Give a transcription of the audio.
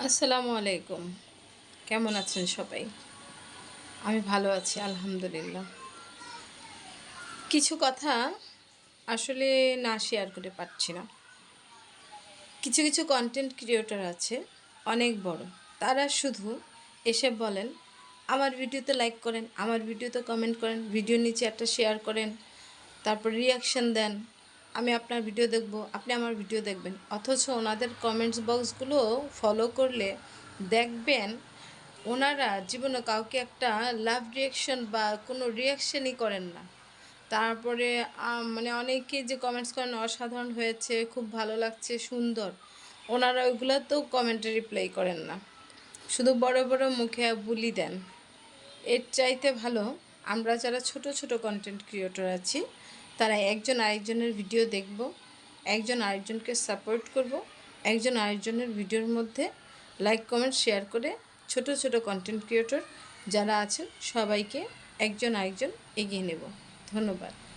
আসসালামু আলাইকুম। কেমন আছেন সবাই? আমি ভালো আছি আলহামদুলিল্লাহ। কিছু কথা আসলে না শেয়ার করে পারছি না। কিছু কনটেন্ট ক্রিয়েটর আছে অনেক বড়। তারা শুধু এসে বলেন, "আমার ভিডিওতে লাইক করেন, আমার ভিডিওতে কমেন্ট করেন, ভিডিওর নিচে একটা শেয়ার করেন, তারপর রিঅ্যাকশন দেন। আমি আপনার ভিডিও দেখব, আপনি আমার ভিডিও দেখবেন।" অথচ ওনাদের কমেন্টস বক্সগুলো ফলো করলে দেখবেন ওনারা জীবনে কাউকে একটা লাভ রিঅ্যাকশন বা কোনো রিঅ্যাকশনই করেন না। তারপরে মানে অনেকেই যে কমেন্টস করেন অসাধারণ হয়েছে, খুব ভালো লাগছে, সুন্দর। ওনারা ওইগুলাতেও কমেন্টে রিপ্লাই করেন না। শুধু বড় মুখে বুলি দেন। এর চাইতে ভালো আমরা যারা ছোট কন্টেন্ট ক্রিয়েটর আছি, তারা একজন আরেকজনের ভিডিও দেখব, একজন আরেকজনকে সাপোর্ট করব, একজন আরেকজনের ভিডিওর মধ্যে লাইক, কমেন্ট, শেয়ার করে ছোট কন্টেন্ট ক্রিয়েটর যারা আছেন সবাইকে একজন আরেকজন এগিয়ে নেব। ধন্যবাদ।